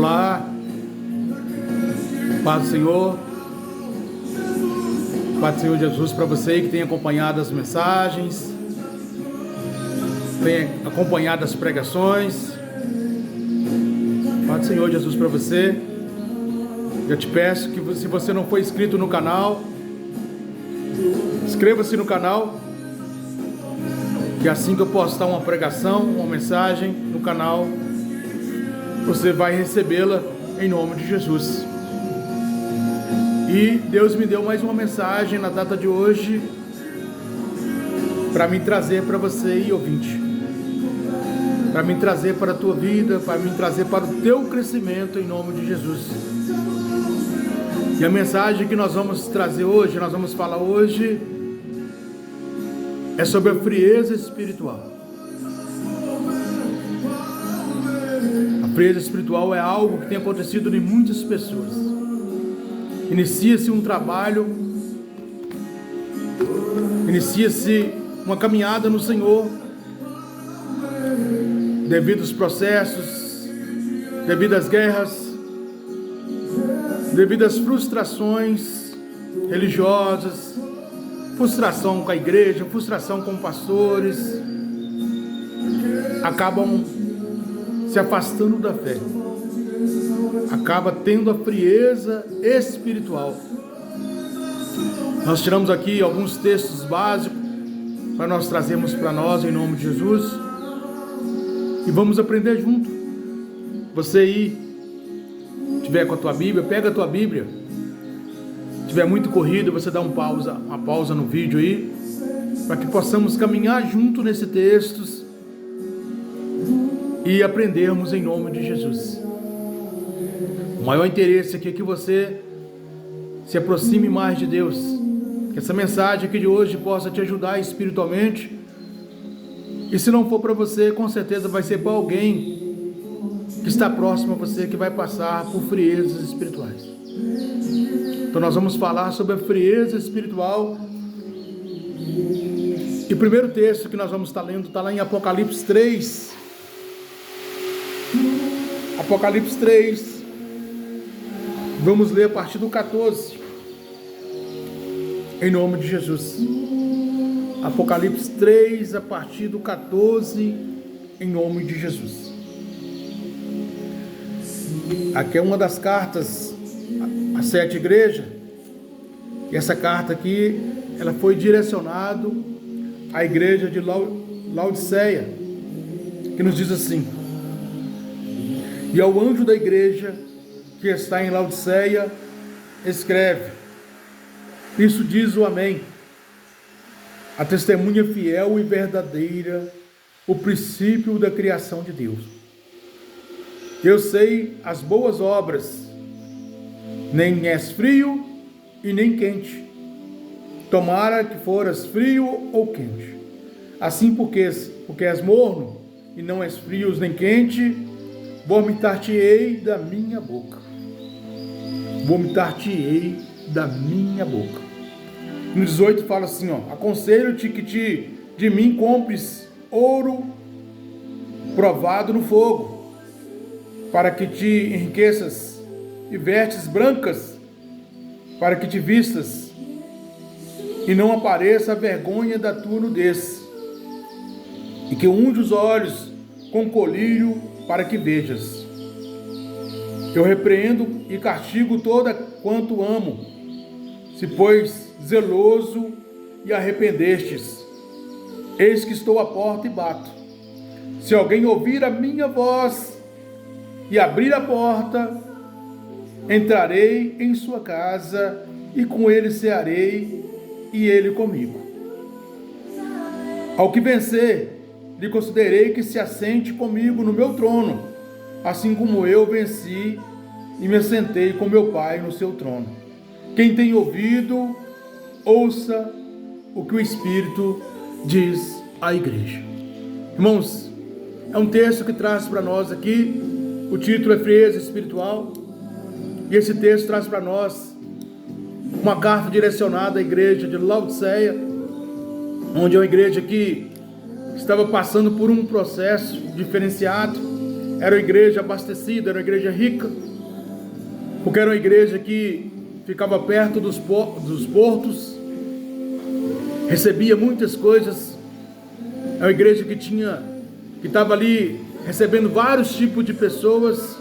Olá, paz do Senhor, paz do Senhor Jesus para você que tem acompanhado as mensagens, tem acompanhado as pregações. Paz do Senhor Jesus para você. Eu te peço que, se você não for inscrito no canal, inscreva-se no canal, que assim que eu postar uma pregação, uma mensagem no canal, você vai recebê-la em nome de Jesus. E Deus me deu mais uma mensagem na data de hoje para me trazer para você e ouvinte, para me trazer para a tua vida, para me trazer para o teu crescimento em nome de Jesus. E a mensagem que nós vamos trazer hoje, nós vamos falar hoje, é sobre a frieza espiritual. A frieza espiritual é algo que tem acontecido em muitas pessoas. Inicia-se um trabalho, inicia-se uma caminhada no Senhor, devido aos processos, devido às guerras, devido às frustrações religiosas, frustração com a igreja, frustração com pastores, acabam se afastando da fé, acaba tendo a frieza espiritual. Nós tiramos aqui alguns textos básicos para nós trazermos para nós em nome de Jesus e vamos aprender junto. Você aí tiver com a tua Bíblia, pega a tua Bíblia. Se tiver muito corrido, você dá uma pausa no vídeo aí, para que possamos caminhar junto nesse texto e aprendermos em nome de Jesus. O maior interesse aqui é que você se aproxime mais de Deus, que essa mensagem aqui de hoje possa te ajudar espiritualmente, e se não for para você, com certeza vai ser para alguém que está próximo a você, que vai passar por friezas espirituais. Então nós vamos falar sobre a frieza espiritual. E o primeiro texto que nós vamos estar lendo está lá em Apocalipse 3. Apocalipse 3. Vamos ler a partir do 14. Em nome de Jesus. Apocalipse 3, a partir do 14, em nome de Jesus. Aqui é uma das cartas às 7 igrejas. E essa carta aqui, ela foi direcionada à igreja de Laodiceia, que nos diz assim: e ao anjo da igreja que está em Laodiceia, escreve: isso diz o Amém, a testemunha fiel e verdadeira, o princípio da criação de Deus. Eu sei as boas obras, nem és frio e nem quente. Tomara que foras frio ou quente. Assim porque és morno e não és frio nem quente, vomitar-te-ei da minha boca. Vomitar-te-ei da minha boca. No 18 fala assim, aconselho-te que de mim compres ouro provado no fogo, para que te enriqueças, e vestes brancas, para que te vistas, e não apareça a vergonha da tua nudez, e que unge os olhos com colírio, para que vejas. Eu repreendo e castigo toda quanto amo, se pois zeloso e arrependestes. Eis que estou à porta e bato. Se alguém ouvir a minha voz e abrir a porta, entrarei em sua casa e com ele cearei e ele comigo. Ao que vencer, lhe considerei que se assente comigo no meu trono, assim como eu venci e me assentei com meu Pai no seu trono. Quem tem ouvido, ouça o que o Espírito diz à igreja. Irmãos, é um texto que traz para nós aqui, o título é frieza espiritual, e esse texto traz para nós uma carta direcionada à igreja de Laodiceia, onde é uma igreja que estava passando por um processo diferenciado, Era uma igreja abastecida, era uma igreja rica, porque era uma igreja que ficava perto dos portos, recebia muitas coisas. É uma igreja que estava ali recebendo vários tipos de pessoas,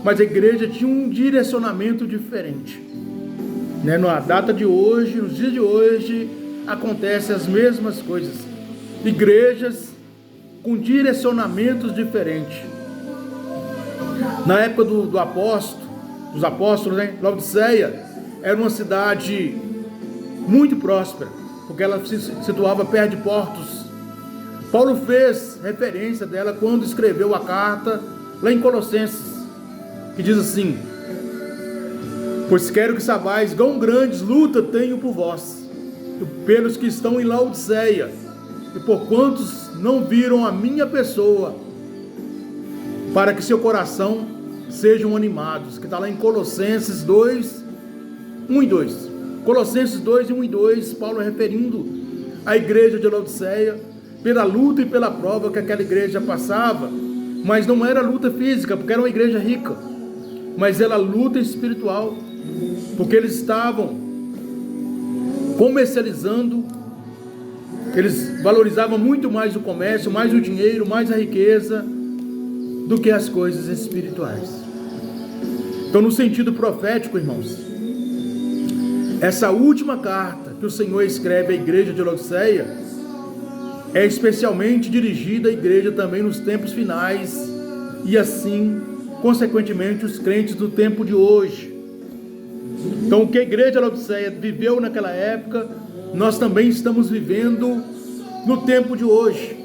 mas a igreja tinha um direcionamento diferente. Na data de hoje, nos dias de hoje, acontecem as mesmas coisas. Igrejas com direcionamentos diferentes. Na época dos apóstolos, Laodiceia era uma cidade muito próspera, porque ela se situava perto de portos. Paulo fez referência dela quando escreveu a carta lá em Colossenses, que diz assim: pois quero que saibais quão grandes lutas tenho por vós, pelos que estão em Laodiceia, e por quantos não viram a minha pessoa, para que seu coração sejam animados. Que está lá em Colossenses 2, 1 e 2. Colossenses 2, 1 e 2, Paulo referindo à igreja de Laodiceia, pela luta e pela prova que aquela igreja passava, mas não era luta física, porque era uma igreja rica, mas era luta espiritual, porque eles estavam comercializando, eles valorizavam muito mais o comércio, mais o dinheiro, mais a riqueza, do que as coisas espirituais. Então, no sentido profético, irmãos, essa última carta que o Senhor escreve à igreja de Laodiceia é especialmente dirigida à igreja também nos tempos finais, e assim, consequentemente, os crentes do tempo de hoje. Então, o que a igreja de Laodiceia viveu naquela época, nós também estamos vivendo no tempo de hoje.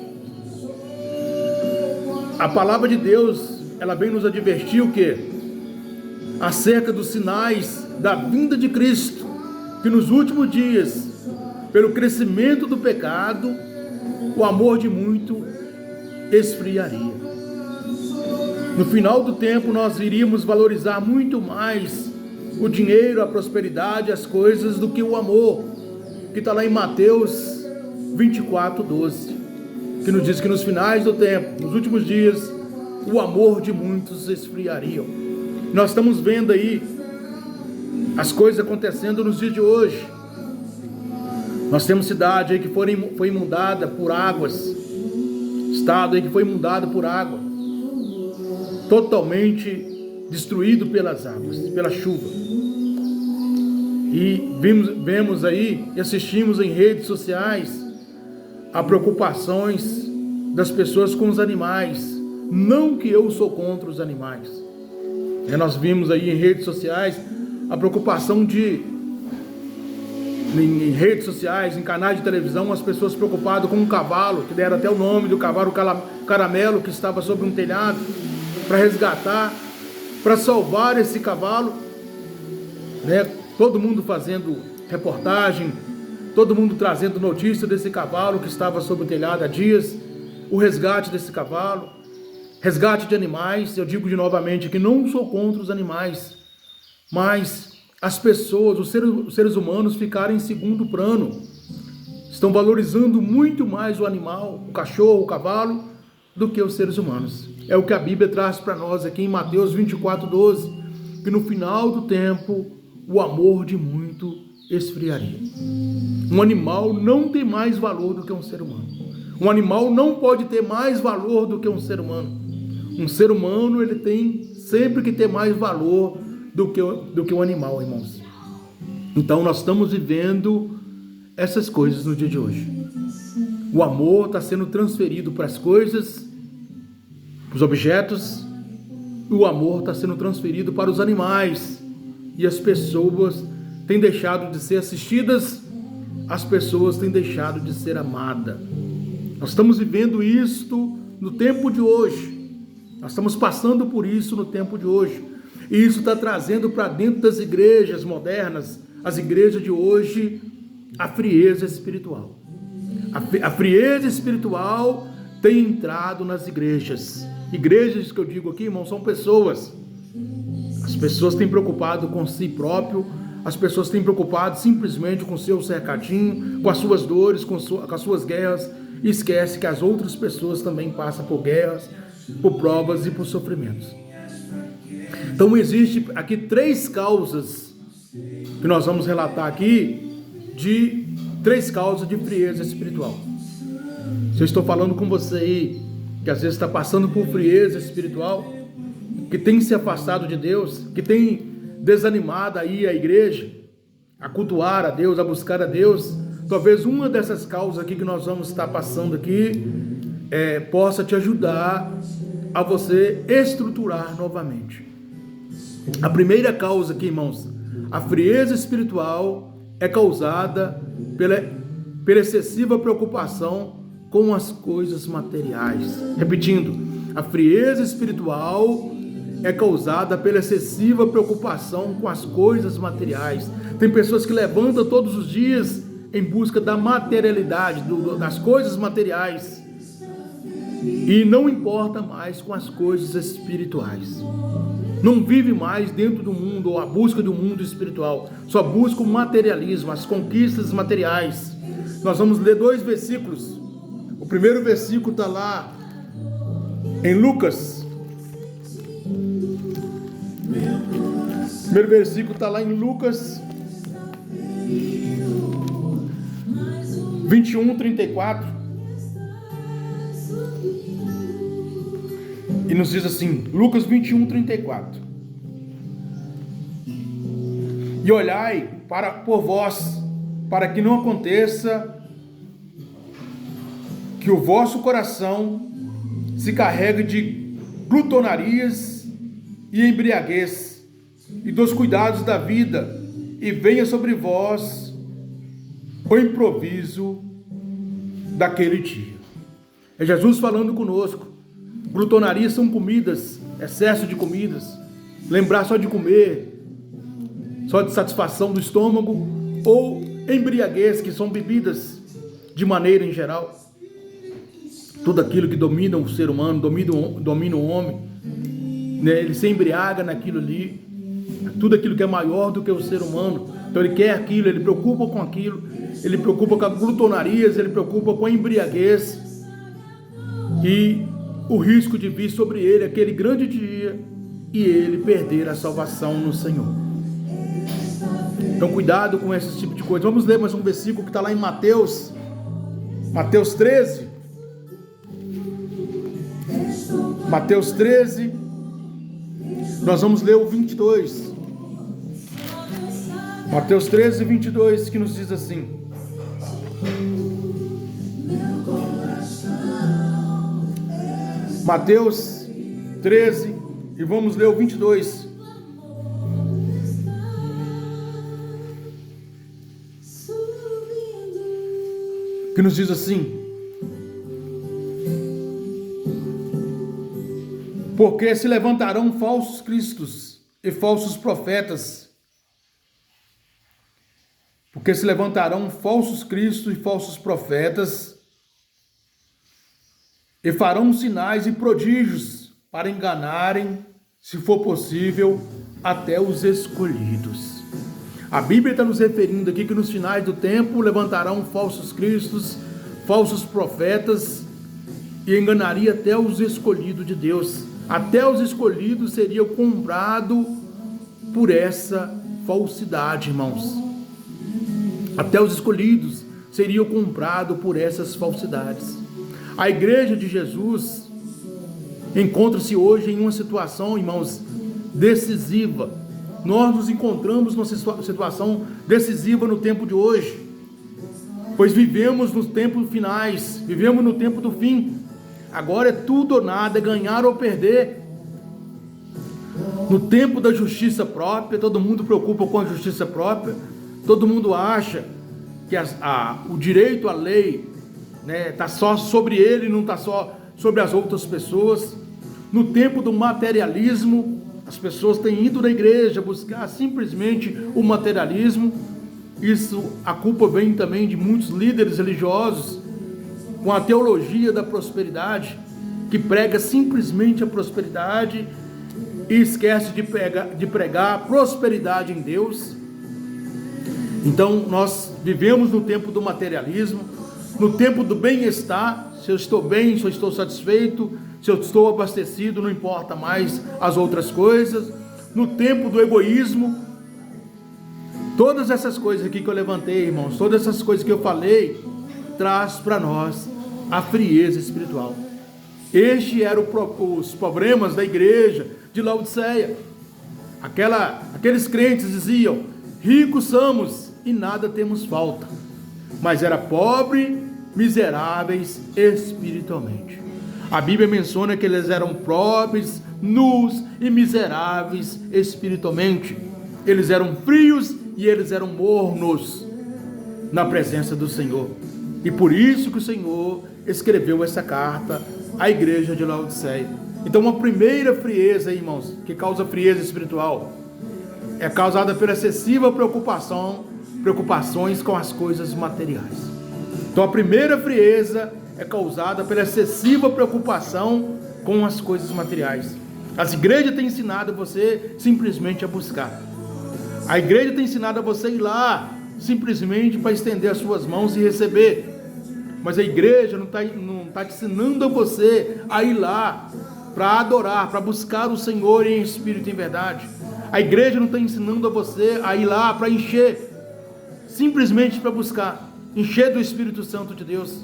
A palavra de Deus, ela vem nos advertir o quê? Acerca dos sinais da vinda de Cristo, que nos últimos dias, pelo crescimento do pecado, o amor de muito esfriaria. No final do tempo, nós iríamos valorizar muito mais o dinheiro, a prosperidade, as coisas, do que o amor, que está lá em Mateus 24, 12, que nos diz que nos finais do tempo, nos últimos dias, o amor de muitos esfriaria. Nós estamos vendo aí as coisas acontecendo nos dias de hoje. Nós temos cidade aí que foi inundada por águas, estado aí que foi inundado por água, totalmente destruído pelas águas, pela chuva. E vemos aí e assistimos em redes sociais a preocupações das pessoas com os animais. Não que eu sou contra os animais. Nós vimos aí em redes sociais a preocupação em redes sociais, em canais de televisão, as pessoas preocupadas com um cavalo, que deram até o nome do cavalo Caramelo, que estava sobre um telhado, para resgatar, para salvar esse cavalo, todo mundo fazendo reportagem, todo mundo trazendo notícia desse cavalo que estava sobre o telhado há dias, o resgate desse cavalo, resgate de animais. Eu digo novamente que não sou contra os animais, mas as pessoas, os seres humanos ficaram em segundo plano, estão valorizando muito mais o animal, o cachorro, o cavalo, do que os seres humanos. É o que a Bíblia traz para nós aqui em Mateus 24, 12, que no final do tempo o amor de muito esfriaria. Um animal não tem mais valor do que um ser humano. Um animal não pode ter mais valor do que um ser humano. Um ser humano, ele tem sempre que ter mais valor do que um animal, irmãos. Então nós estamos vivendo essas coisas no dia de hoje. O amor está sendo transferido para as coisas, para os objetos. O amor está sendo transferido para os animais. E as pessoas têm deixado de ser assistidas, as pessoas têm deixado de ser amadas. Nós estamos vivendo isto no tempo de hoje. Nós estamos passando por isso no tempo de hoje. E isso está trazendo para dentro das igrejas modernas, as igrejas de hoje, a frieza espiritual. A frieza espiritual tem entrado nas igrejas. Igrejas que eu digo aqui, irmão, são pessoas. As pessoas têm preocupado com si próprio, as pessoas têm preocupado simplesmente com o seu cercadinho, com as suas dores, com as suas guerras, e esquece que as outras pessoas também passam por guerras, por provas e por sofrimentos. Então existe aqui 3 causas que nós vamos relatar aqui, de 3 causas de frieza espiritual. Se eu estou falando com você aí, que às vezes está passando por frieza espiritual, que tem se afastado de Deus, que tem desanimado aí a igreja, a cultuar a Deus, a buscar a Deus, talvez uma dessas causas aqui que nós vamos estar passando aqui, possa te ajudar a você estruturar novamente. A primeira causa aqui, irmãos, a frieza espiritual é causada pela excessiva preocupação com as coisas materiais. Repetindo, a frieza espiritual é causada pela excessiva preocupação com as coisas materiais. Tem pessoas que levantam todos os dias em busca da materialidade, das coisas materiais, e não importa mais com as coisas espirituais. Não vive mais dentro do mundo, ou a busca do mundo espiritual, só busca o materialismo, as conquistas materiais. Nós vamos ler 2 versículos. O primeiro versículo está lá em Lucas. O primeiro versículo está lá em Lucas 21, 34. E nos diz assim, Lucas 21, 34. E olhai por vós, para que não aconteça que o vosso coração se carregue de glutonarias e embriaguez, e dos cuidados da vida, e venha sobre vós o improviso daquele dia. É Jesus falando conosco. Glutonarias são comidas, excesso de comidas, lembrar só de comer, só de satisfação do estômago, ou embriaguez, que são bebidas de maneira em geral. Tudo aquilo que domina o ser humano, domina o homem, né? Ele se embriaga naquilo ali, tudo aquilo que é maior do que o ser humano. Então ele quer aquilo, ele preocupa com aquilo, ele preocupa com a glutonarias, ele preocupa com a embriaguez, e o risco de vir sobre ele aquele grande dia e ele perder a salvação no Senhor. Então cuidado com esse tipo de coisa. Vamos ler mais um versículo que está lá em Mateus 13. Mateus 13, nós vamos ler o 22. Mateus 13, 22, que nos diz assim: Mateus 13, e vamos ler o 22. Que nos diz assim: porque se levantarão falsos cristos e falsos profetas. Porque se levantarão falsos cristos e falsos profetas, e farão sinais e prodígios para enganarem, se for possível, até os escolhidos. A Bíblia está nos referindo aqui que nos finais do tempo levantarão falsos cristos, falsos profetas, e enganaria até os escolhidos de Deus. Até os escolhidos seriam comprados por essa falsidade, irmãos. Até os escolhidos seriam comprados por essas falsidades. A igreja de Jesus encontra-se hoje em uma situação, irmãos, decisiva. Nós nos encontramos numa situação decisiva no tempo de hoje, pois vivemos nos tempos finais, vivemos no tempo do fim. Agora é tudo ou nada, ganhar ou perder. No tempo da justiça própria, todo mundo preocupa com a justiça própria, todo mundo acha que o direito à lei está só sobre ele, não está só sobre as outras pessoas. No tempo do materialismo, as pessoas têm ido na igreja buscar simplesmente o materialismo. Isso, a culpa vem também de muitos líderes religiosos com a teologia da prosperidade, que prega simplesmente a prosperidade e esquece de pregar a prosperidade em Deus. Então nós vivemos no tempo do materialismo, no tempo do bem-estar. Se eu estou bem, se eu estou satisfeito, Se eu estou abastecido, não importa mais as outras coisas. No tempo do egoísmo, todas essas coisas aqui que eu levantei, irmãos, todas essas coisas que eu falei, traz para nós a frieza espiritual. Este eram os problemas da igreja de Laodiceia. Aqueles crentes diziam: ricos somos e nada temos falta, mas era pobre, miseráveis espiritualmente. A Bíblia menciona que eles eram pobres, nus e miseráveis espiritualmente. Eles eram frios e eles eram mornos na presença do Senhor. E por isso que o Senhor escreveu essa carta à igreja de Laodiceia. Então, uma primeira frieza, irmãos, que causa frieza espiritual, é causada pela excessiva preocupações com as coisas materiais. Então, a primeira frieza é causada pela excessiva preocupação com as coisas materiais. As igrejas têm ensinado você simplesmente a buscar. A igreja tem ensinado a você ir lá simplesmente para estender as suas mãos e receber. Mas a igreja não está te ensinando a você a ir lá para adorar, para buscar o Senhor em espírito e em verdade. A igreja não está ensinando a você a ir lá para encher, simplesmente para buscar, encher do Espírito Santo de Deus.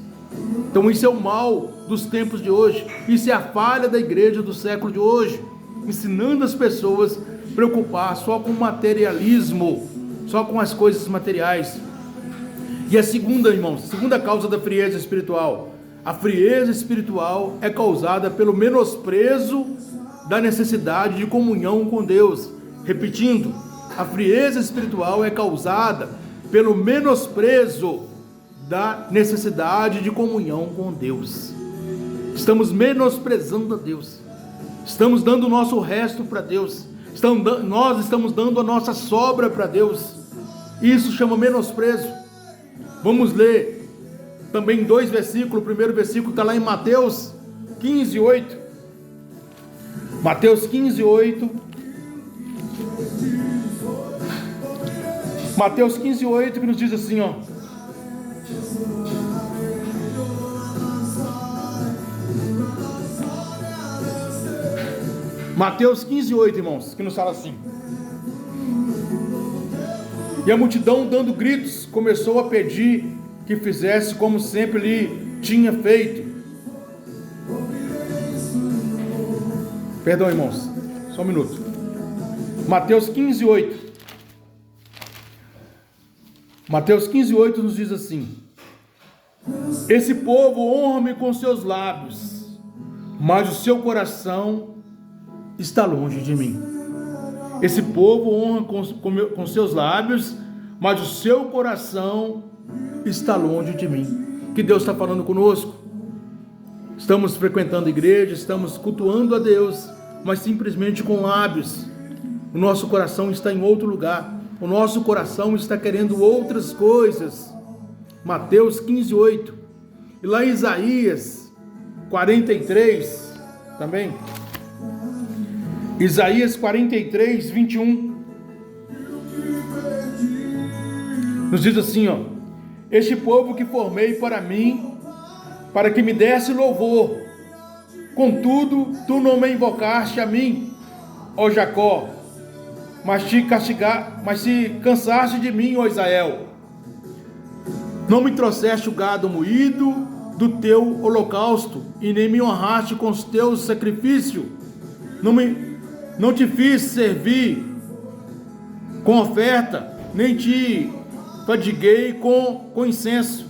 Então isso é o mal dos tempos de hoje. Isso é a falha da igreja do século de hoje, ensinando as pessoas a preocupar só com o materialismo, só com as coisas materiais. E a segunda, irmãos, segunda causa da frieza espiritual. A frieza espiritual é causada pelo menosprezo da necessidade de comunhão com Deus. Repetindo, a frieza espiritual é causada pelo menosprezo da necessidade de comunhão com Deus. Estamos menosprezando a Deus. Estamos dando o nosso resto para Deus. Nós estamos dando a nossa sobra para Deus. Isso chama menosprezo. Vamos ler também 2 versículos. O primeiro versículo está lá em Mateus 15, 8. Mateus 15, 8. Mateus 15, 8, que nos diz assim, ó. Mateus 15, 8, irmãos, que nos fala assim: e a multidão, dando gritos, começou a pedir que fizesse como sempre lhe tinha feito. Perdão, irmãos, só um minuto. Mateus 15, 8. Mateus 15, 8 nos diz assim: esse povo honra-me com seus lábios, mas o seu coração está longe de mim. Esse povo honra com seus lábios, mas o seu coração está longe de mim. Que Deus está falando conosco? Estamos frequentando a igreja, estamos cultuando a Deus, mas simplesmente com lábios. O nosso coração está em outro lugar. O nosso coração está querendo outras coisas. Mateus 15, 8. E lá em Isaías 43 também. Isaías 43, 21. Nos diz assim, ó: este povo que formei para mim, para que me desse louvor, contudo, tu não me invocaste a mim, ó Jacó, mas te cansaste de mim, ó Israel. Não me trouxeste o gado moído do teu holocausto, e nem me honraste com os teus sacrifícios. Não te fiz servir com oferta, nem te fadiguei com incenso.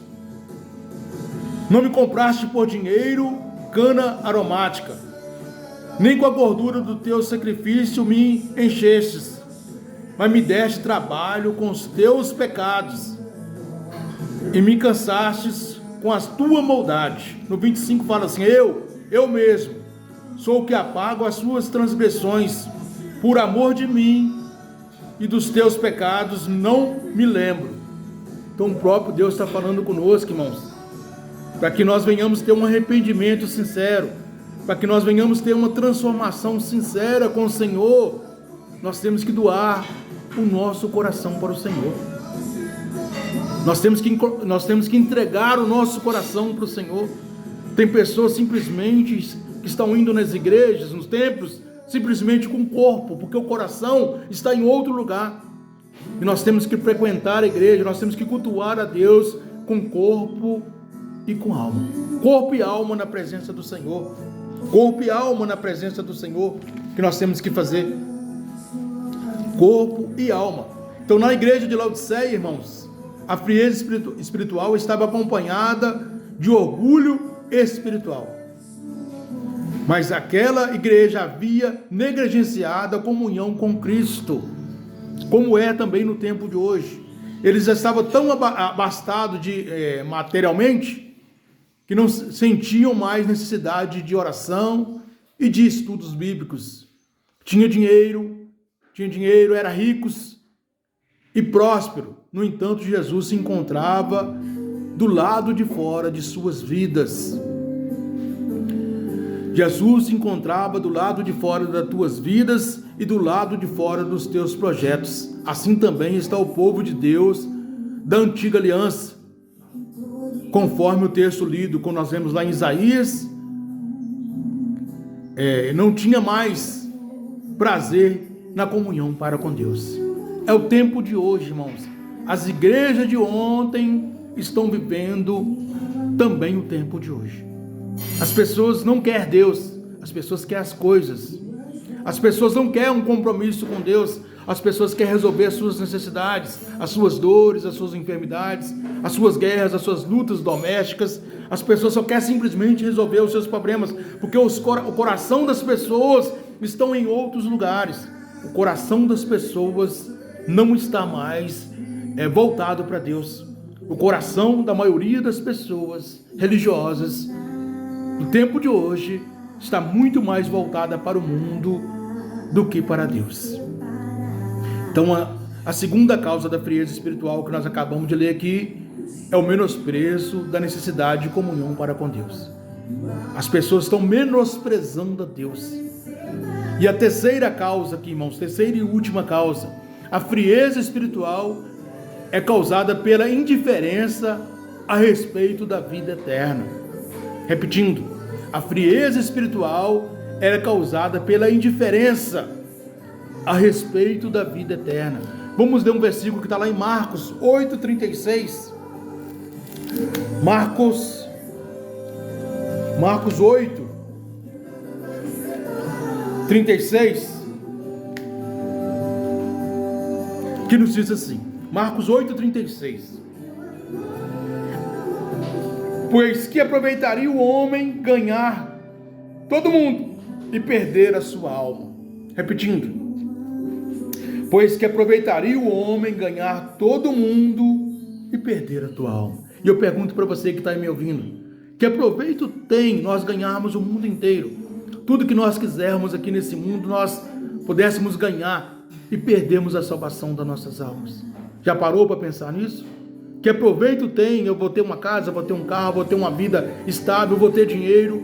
Não me compraste por dinheiro cana aromática, nem com a gordura do teu sacrifício me enchestes, mas me deste trabalho com os teus pecados, e me cansastes com a tua maldade. No 25 fala assim: eu mesmo sou o que apago as suas transgressões, por amor de mim e dos teus pecados não me lembro. Então o próprio Deus está falando conosco, irmãos, para que nós venhamos ter um arrependimento sincero, para que nós venhamos ter uma transformação sincera com o Senhor. Nós temos que doar o nosso coração para o Senhor. Nós temos que entregar o nosso coração para o Senhor. Tem pessoas simplesmente que estão indo nas igrejas, nos templos, simplesmente com o corpo, porque o coração está em outro lugar. E nós temos que frequentar a igreja, nós temos que cultuar a Deus com corpo e com alma. Corpo e alma na presença do Senhor. Corpo e alma na presença do Senhor, que nós temos que fazer. Corpo e alma. Então, na igreja de Laodiceia, irmãos, a frieza espiritual estava acompanhada de orgulho espiritual. Mas aquela igreja havia negligenciado a comunhão com Cristo, como é também no tempo de hoje. Eles já estavam tão abastados materialmente, que não sentiam mais necessidade de oração e de estudos bíblicos. Tinha dinheiro, era ricos e próspero. No entanto, Jesus se encontrava do lado de fora de suas vidas. Jesus se encontrava do lado de fora das tuas vidas e do lado de fora dos teus projetos. Assim também está o povo de Deus da antiga aliança. Conforme o texto lido, quando nós vemos lá em Isaías, não tinha mais prazer na comunhão para com Deus. É o tempo de hoje, irmãos. As igrejas de ontem estão vivendo também o tempo de hoje. As pessoas não querem Deus, as pessoas querem as coisas. As pessoas não querem um compromisso com Deus, as pessoas querem resolver as suas necessidades, as suas dores, as suas enfermidades, as suas guerras, as suas lutas domésticas. As pessoas só querem simplesmente resolver os seus problemas, porque o coração das pessoas estão em outros lugares. O coração das pessoas não está mais voltado para Deus. O coração da maioria das pessoas religiosas no tempo de hoje está muito mais voltada para o mundo do que para Deus. Então, a segunda causa da frieza espiritual que nós acabamos de ler aqui é o menosprezo da necessidade de comunhão para com Deus. As pessoas estão menosprezando a Deus. E a terceira causa aqui, irmãos, terceira e última causa, a frieza espiritual é causada pela indiferença a respeito da vida eterna. Repetindo, a frieza espiritual é causada pela indiferença a respeito da vida eterna. Vamos ler um versículo que está lá em Marcos 8,36. Marcos 8, 36, que nos diz assim, Marcos 8, 36. Pois que aproveitaria o homem ganhar todo mundo e perder a sua alma. Repetindo, pois que aproveitaria o homem ganhar todo mundo e perder a tua alma. E eu pergunto para você que está aí me ouvindo, que aproveito tem nós ganharmos o mundo inteiro? Tudo que nós quisermos aqui nesse mundo, nós pudéssemos ganhar e perdermos a salvação das nossas almas. Já parou para pensar nisso? Que aproveito tem? Eu vou ter uma casa, vou ter um carro, vou ter uma vida estável, vou ter dinheiro,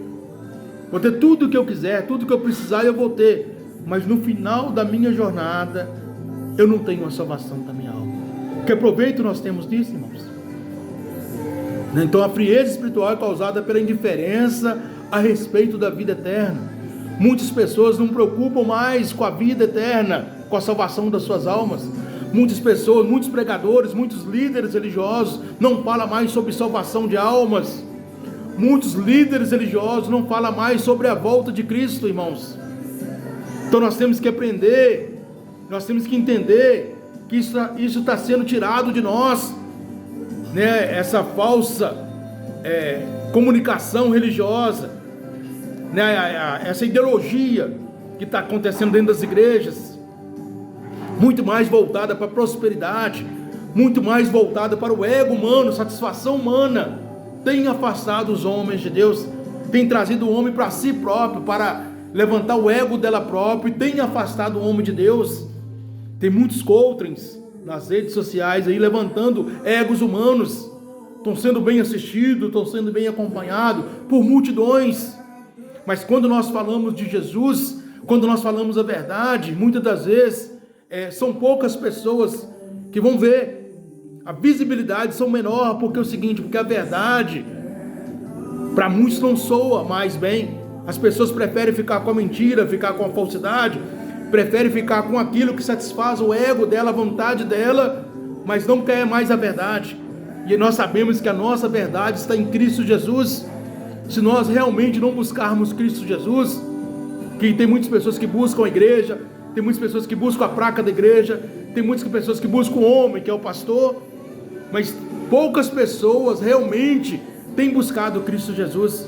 vou ter tudo que eu quiser, tudo que eu precisar eu vou ter. Mas no final da minha jornada, eu não tenho a salvação da minha alma. Que aproveito nós temos disso, irmãos? Então a frieza espiritual é causada pela indiferença a respeito da vida eterna. Muitas pessoas não preocupam mais com a vida eterna, com a salvação das suas almas. Muitas pessoas, muitos pregadores, muitos líderes religiosos não falam mais sobre salvação de almas. Muitos líderes religiosos não falam mais sobre a volta de Cristo, irmãos. Então nós temos que aprender, nós temos que entender que isso está sendo tirado de nós, né? Essa falsa comunicação religiosa, né? Essa ideologia que está acontecendo dentro das igrejas, muito mais voltada para a prosperidade, muito mais voltada para o ego humano, satisfação humana, tem afastado os homens de Deus, tem trazido o homem para si próprio, para levantar o ego dela própria, e tem afastado o homem de Deus. Tem muitos coachings nas redes sociais aí levantando egos humanos, estão sendo bem assistidos, estão sendo bem acompanhados por multidões. Mas quando nós falamos de Jesus, quando nós falamos a verdade, muitas das vezes são poucas pessoas que vão ver. A visibilidade são menor, porque é o seguinte, porque a verdade para muitos não soa mais bem, As pessoas preferem ficar com a mentira, ficar com a falsidade, preferem ficar com aquilo que satisfaz o ego dela, a vontade dela, mas não quer mais a verdade. E nós sabemos que a nossa verdade está em Cristo Jesus. Se nós realmente não buscarmos Cristo Jesus, que tem muitas pessoas que buscam a igreja, tem muitas pessoas que buscam a placa da igreja, tem muitas pessoas que buscam o homem, que é o pastor, mas poucas pessoas realmente têm buscado Cristo Jesus.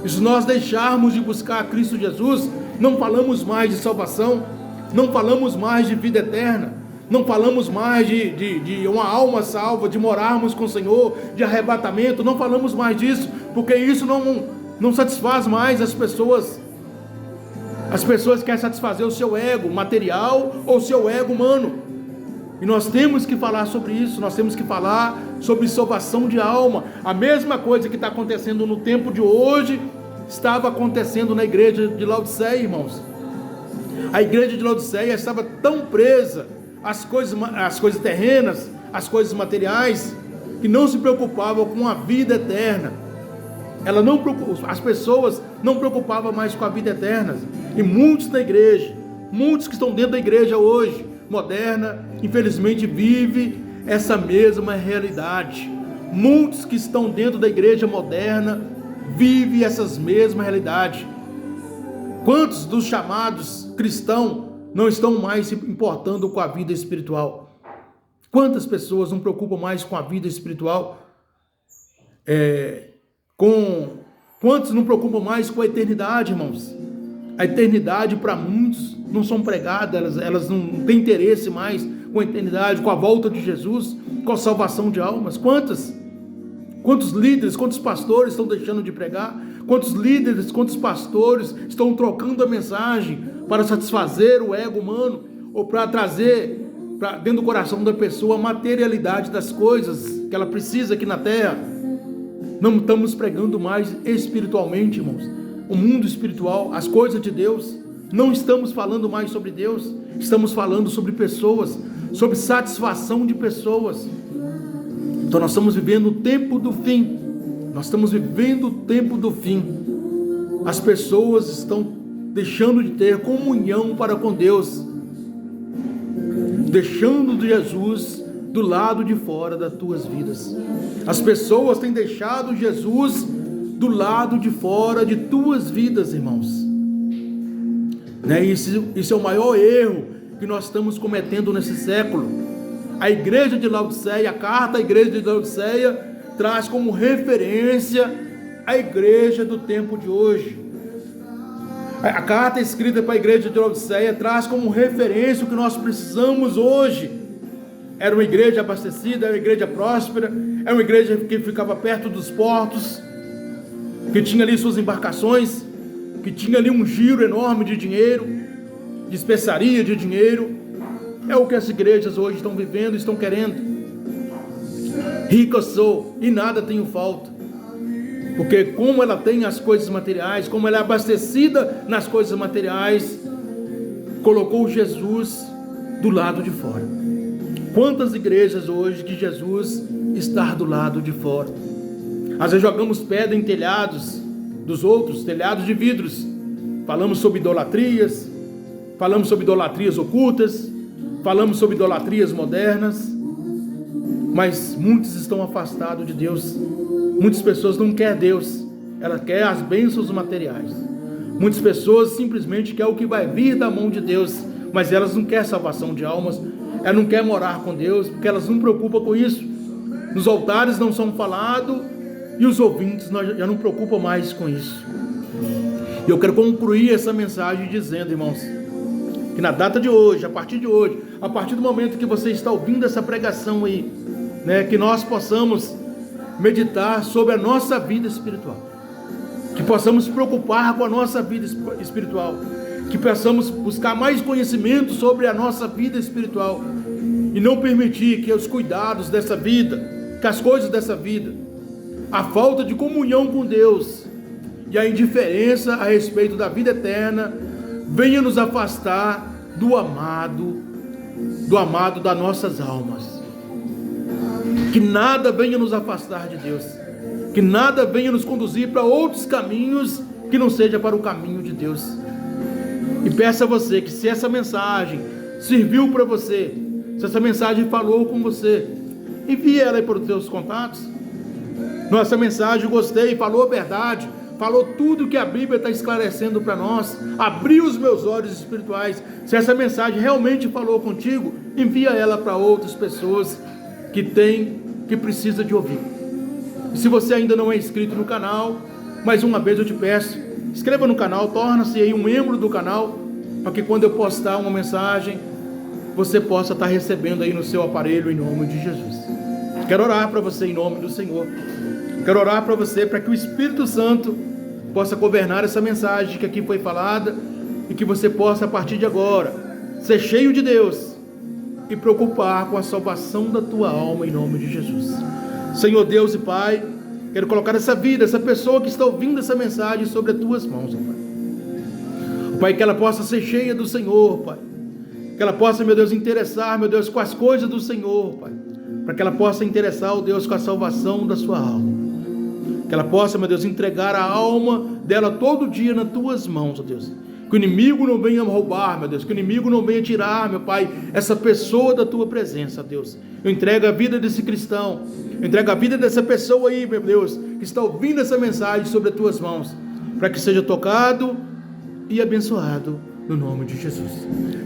E se nós deixarmos de buscar Cristo Jesus, não falamos mais de salvação, não falamos mais de vida eterna, não falamos mais de uma alma salva, de morarmos com o Senhor, de arrebatamento, não falamos mais disso, porque isso não satisfaz mais as pessoas. As pessoas querem satisfazer o seu ego material ou o seu ego humano. E nós temos que falar sobre isso, nós temos que falar sobre salvação de alma. A mesma coisa que está acontecendo no tempo de hoje, estava acontecendo na igreja de Laodiceia, irmãos. A igreja de Laodiceia estava tão presa às coisas terrenas, às coisas materiais, que não se preocupava com a vida eterna. As pessoas não preocupavam mais com a vida eterna. E muitos da igreja, muitos que estão dentro da igreja hoje, moderna, infelizmente vive essa mesma realidade. Muitos que estão dentro da igreja moderna vivem essas mesmas realidades. Quantos dos chamados cristãos não estão mais se importando com a vida espiritual? Quantas pessoas não preocupam mais com a vida espiritual? Quantos não preocupam mais com a eternidade, irmãos? A eternidade para muitos não são pregadas, elas não têm interesse mais com a eternidade, com a volta de Jesus, com a salvação de almas. Quantos líderes, quantos pastores estão deixando de pregar? Quantos líderes, quantos pastores estão trocando a mensagem para satisfazer o ego humano, ou para trazer para dentro do coração da pessoa a materialidade das coisas que ela precisa aqui na terra? Não estamos pregando mais espiritualmente, irmãos, o mundo espiritual, as coisas de Deus. Não estamos falando mais sobre Deus, estamos falando sobre pessoas, sobre satisfação de pessoas. Então nós estamos vivendo o tempo do fim. Nós estamos vivendo o tempo do fim. As pessoas estão deixando de ter comunhão para com Deus, deixando de Jesus do lado de fora das tuas vidas. As pessoas têm deixado Jesus do lado de fora de tuas vidas, irmãos. Isso é o maior erro que nós estamos cometendo nesse século. A igreja de Laodiceia, a carta à igreja de Laodiceia, traz como referência a igreja do tempo de hoje. A carta escrita para a igreja de Laodiceia traz como referência o que nós precisamos hoje. Era uma igreja abastecida, era uma igreja próspera, era uma igreja que ficava perto dos portos, que tinha ali suas embarcações, que tinha ali um giro enorme de dinheiro, de especiaria, de dinheiro. É o que as igrejas hoje estão vivendo, estão querendo. Rica sou e nada tenho falta, porque como ela tem as coisas materiais, como ela é abastecida nas coisas materiais, colocou Jesus do lado de fora. Quantas igrejas hoje que Jesus está do lado de fora? Às vezes jogamos pedra em telhados dos outros, telhados de vidros. Falamos sobre idolatrias, falamos sobre idolatrias ocultas, falamos sobre idolatrias modernas, mas muitos estão afastados de Deus. Muitas pessoas não querem Deus, elas querem as bênçãos materiais. Muitas pessoas simplesmente querem o que vai vir da mão de Deus, mas elas não querem salvação de almas, elas não querem morar com Deus, porque elas não se preocupam com isso. Nos altares não são falados, e os ouvintes já não preocupam mais com isso. E eu quero concluir essa mensagem dizendo, irmãos, que na data de hoje, a partir do momento que você está ouvindo essa pregação aí, que nós possamos meditar sobre a nossa vida espiritual, que possamos se preocupar com a nossa vida espiritual, que possamos buscar mais conhecimento sobre a nossa vida espiritual, e não permitir que os cuidados dessa vida, que as coisas dessa vida, a falta de comunhão com Deus e a indiferença a respeito da vida eterna venha nos afastar do amado das nossas almas. Que nada venha nos afastar de Deus, que nada venha nos conduzir para outros caminhos que não seja para o caminho de Deus. E peço a você que, se essa mensagem serviu para você, se essa mensagem falou com você, envie ela aí para os seus contatos. Nossa mensagem, gostei, falou a verdade, falou tudo que a Bíblia está esclarecendo para nós, abriu os meus olhos espirituais. Se essa mensagem realmente falou contigo, envia ela para outras pessoas que precisa de ouvir. E se você ainda não é inscrito no canal, mais uma vez eu te peço, inscreva no canal, torna-se aí um membro do canal, para que quando eu postar uma mensagem, você possa estar recebendo aí no seu aparelho, em nome de Jesus. Quero orar para você em nome do Senhor. Quero orar para você, para que o Espírito Santo possa governar essa mensagem que aqui foi falada, e que você possa, a partir de agora, ser cheio de Deus e preocupar com a salvação da tua alma, em nome de Jesus. Senhor Deus e Pai, quero colocar essa vida, essa pessoa que está ouvindo essa mensagem sobre as tuas mãos, ó Pai. Pai, que ela possa ser cheia do Senhor, Pai. Que ela possa, meu Deus, interessar, meu Deus, com as coisas do Senhor, Pai. Para que ela possa interessar, ó Deus, com a salvação da sua alma. Que ela possa, meu Deus, entregar a alma dela todo dia nas tuas mãos, ó Deus. Que o inimigo não venha roubar, meu Deus. Que o inimigo não venha tirar, meu Pai, essa pessoa da tua presença, Deus. Eu entrego a vida desse cristão. Eu entrego a vida dessa pessoa aí, meu Deus, que está ouvindo essa mensagem sobre as tuas mãos. Para que seja tocado e abençoado no nome de Jesus.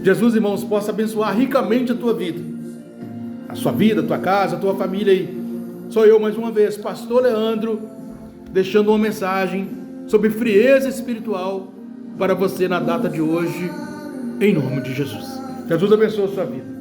Jesus, irmãos, possa abençoar ricamente a tua vida. A sua vida, a tua casa, a tua família aí. Sou eu mais uma vez, pastor Leandro, deixando uma mensagem sobre frieza espiritual para você na data de hoje, em nome de Jesus. Jesus abençoe a sua vida.